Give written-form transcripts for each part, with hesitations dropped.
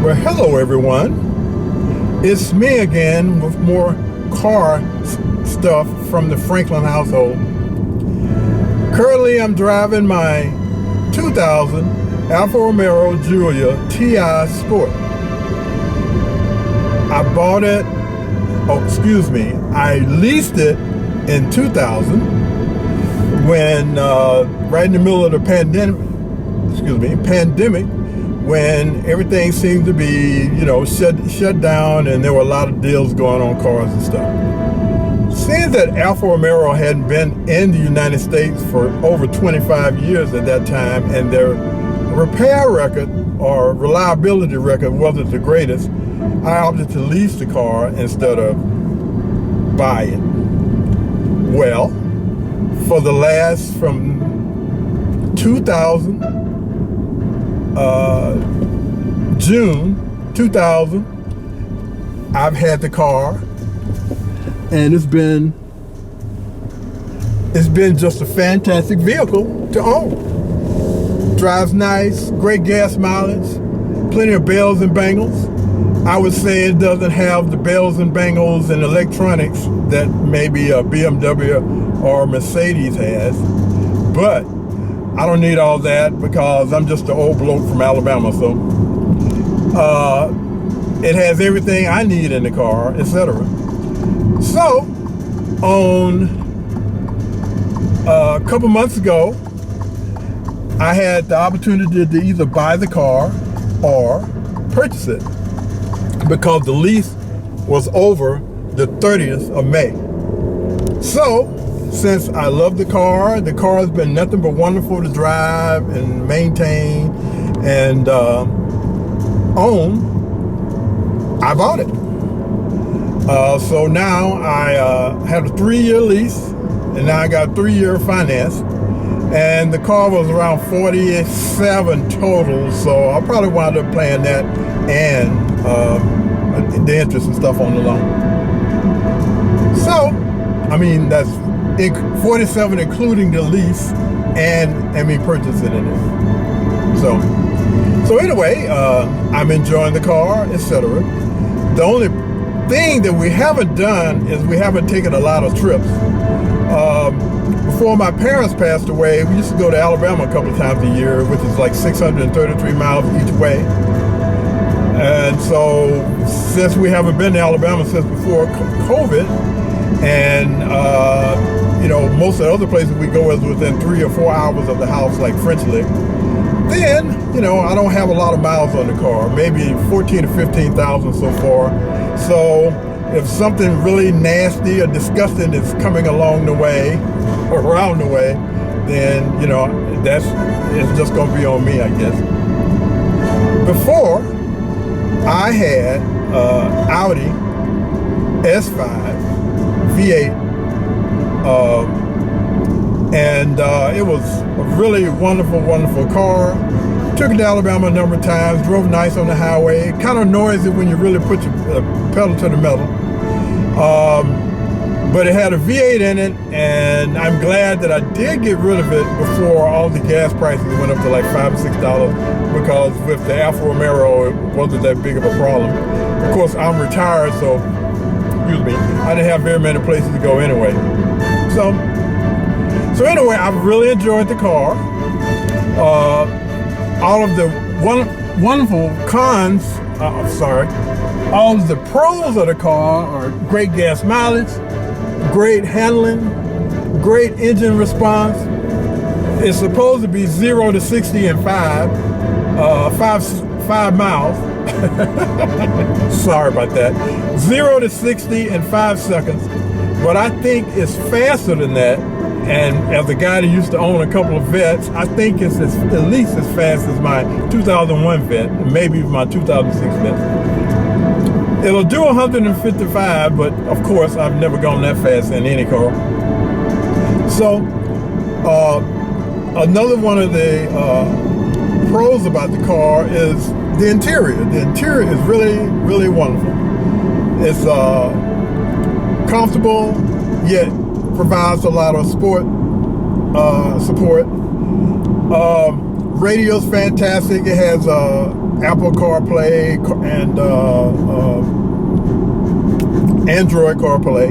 Well, hello everyone. It's me again with more car stuff from the Franklin household. Currently, I'm driving my 2000 Alfa Romeo Giulia TI Sport. I bought it, I leased it in 2000 when, right in the middle of the pandemic, when everything seemed to be, shut down and there were a lot of deals going on cars and stuff. Seeing that Alfa Romeo hadn't been in the United States for over 25 years at that time, and their repair record or reliability record wasn't the greatest, I opted to lease the car instead of buy it. Well, for the last, from 2000, June 2000, I've had the car, and it's been just a fantastic vehicle to own. Drives nice, great gas mileage, plenty of bells and bangles. I would say it doesn't have the bells and bangles and electronics that maybe a BMW or Mercedes has, but I don't need all that because I'm just an old bloke from Alabama, so it has everything I need in the car, etc. So, on a couple months ago, I had the opportunity to either buy the car or purchase it because the lease was over the 30th of May. So, since I love the car has been nothing but wonderful to drive and maintain and own, I bought it. So now I had a 3-year lease, and now I got 3-year finance, and the car was around 47 total, so I probably wound up paying that and the interest and stuff on the loan. So, I mean, that's 47 including the lease and me purchasing it. So anyway, I'm enjoying the car, etc. The only thing that we haven't done is we haven't taken a lot of trips. Before my parents passed away, we used to go to Alabama a couple of times a year, which is like 633 miles each way. And so since we haven't been to Alabama since before COVID, and most of the other places we go is within 3 or 4 hours of the house, like French Lick, then I don't have a lot of miles on the car, maybe 14 to 15,000 so far. So if something really nasty or disgusting is coming along the way or around the way, then it's just gonna be on me, I guess. Before, I had Audi S5 V8, and it was a really wonderful car. Took it to Alabama a number of times, drove nice on the highway. Kind of noisy when you really put your pedal to the metal. But it had a V8 in it, and I'm glad that I did get rid of it before all the gas prices went up to like $5 or $6, because with the Alfa Romeo, it wasn't that big of a problem. Of course, I'm retired, so I didn't have very many places to go anyway. So anyway, I've really enjoyed the car. All of the wonderful cons, all of the pros of the car are great gas mileage, great handling, great engine response. It's supposed to be 0 to 60 in 5 miles. Sorry about that. 0 to 60 in 5 seconds. But I think it's faster than that. And as a guy that used to own a couple of Vets, I think it's at least as fast as my 2001 Vet, maybe my 2006 Vet. It'll do 155, but of course I've never gone that fast in any car. So another one of the pros about the car is the interior. The interior is really wonderful. It's comfortable, yet provides a lot of support. Radio's fantastic. It has Apple CarPlay and Android CarPlay,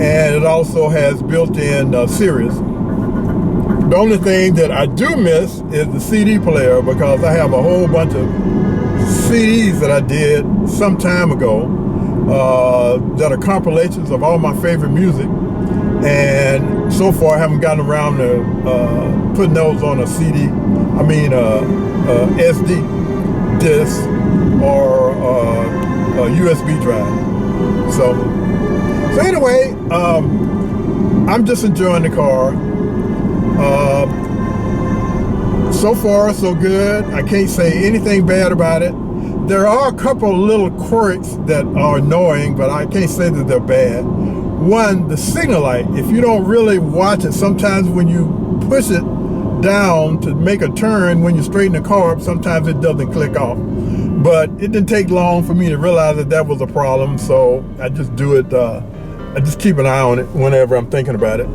and it also has built-in Sirius. The only thing that I do miss is the CD player, because I have a whole bunch of CDs that I did some time ago that are compilations of all my favorite music, and so far I haven't gotten around to putting those on a CD, SD disc or a USB drive. So anyway, I'm just enjoying the car. So far, so good. I can't say anything bad about it. There are a couple of little quirks that are annoying, but I can't say that they're bad. One, the signal light. If you don't really watch it, sometimes when you push it down to make a turn, when you straighten the car up, sometimes it doesn't click off. But it didn't take long for me to realize that that was a problem, so I just do it, I just keep an eye on it whenever I'm thinking about it.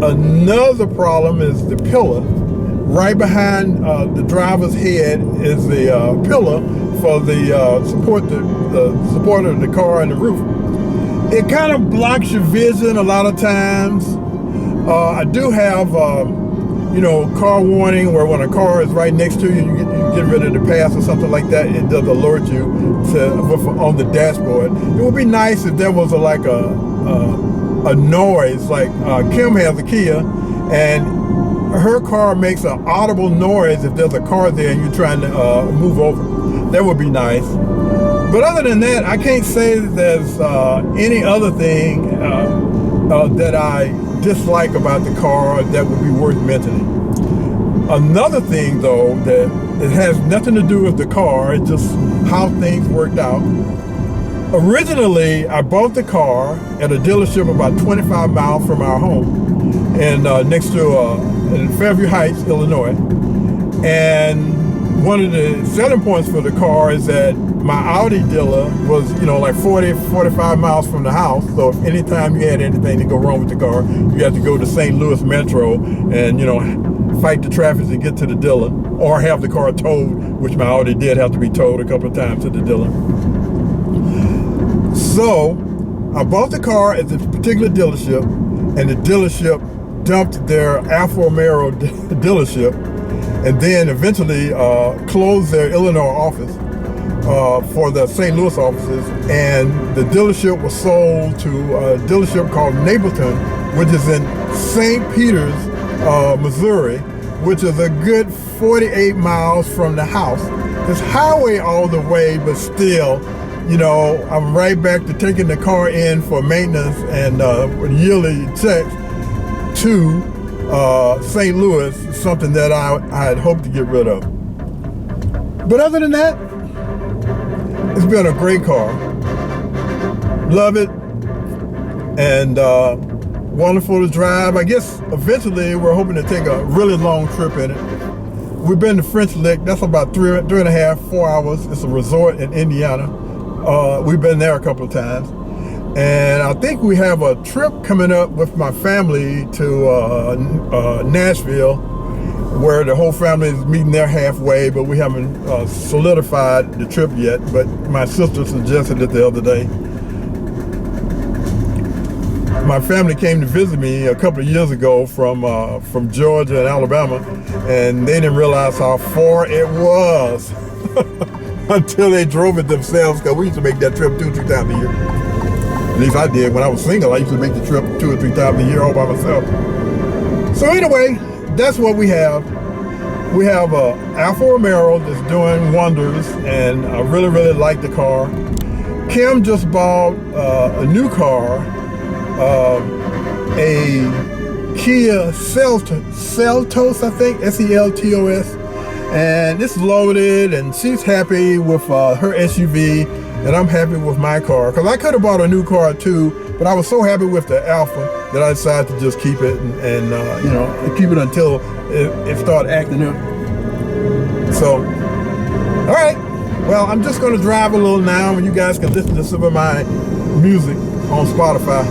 Another problem is the pillar. Right behind the driver's head is the pillar for the support of the car and the roof. It kind of blocks your vision a lot of times. I do have car warning, where when a car is right next to you, you get ready to pass or something like that, it does alert you on the dashboard. It would be nice if there was a noise, like Kim has a Kia, and her car makes an audible noise if there's a car there and you're trying to move over. That would be nice. But other than that, I can't say that there's any other thing that I dislike about the car that would be worth mentioning. Another thing, though, that it has nothing to do with the car, it's just how things worked out. Originally, I bought the car at a dealership about 25 miles from our home, and next to in Fairview Heights, Illinois. And one of the selling points for the car is that my Audi dealer was, like 45 miles from the house. So if anytime you had anything to go wrong with the car, you had to go to St. Louis Metro and, fight the traffic to get to the dealer, or have the car towed, which my Audi did have to be towed a couple of times to the dealer. So I bought the car at this particular dealership, and the dealership dumped their Alfa Romeo dealership, and then eventually closed their Illinois office for the St. Louis offices, and the dealership was sold to a dealership called Napleton, which is in St. Peters, Missouri, which is a good 48 miles from the house. It's highway all the way, but still, I'm right back to taking the car in for maintenance and yearly checks to St. Louis, something that I had hoped to get rid of. But other than that, it's been a great car. Love it, and wonderful to drive. I guess eventually we're hoping to take a really long trip in it. We've been to French Lick. That's about 3.5, 4 hours. It's a resort in Indiana. We've been there a couple of times. And I think we have a trip coming up with my family to Nashville, where the whole family is meeting there halfway, but we haven't solidified the trip yet. But my sister suggested it the other day. My family came to visit me a couple of years ago from Georgia and Alabama, and they didn't realize how far it was until they drove it themselves, because we used to make that trip 2 or 3 times a year. At least I did. When I was single, I used to make the trip 2 or 3 times a year all by myself. So anyway, that's what we have. We have a Alfa Romeo that's doing wonders, and I really, really like the car. Kim just bought a new car, a Kia Seltos, I think, S-E-L-T-O-S, and it's loaded, and she's happy with her SUV, and I'm happy with my car, because I could have bought a new car too, but I was so happy with the Alfa that I decided to just keep it and keep it until it started acting up. So, all right, well, I'm just going to drive a little now, and you guys can listen to some of my music on Spotify.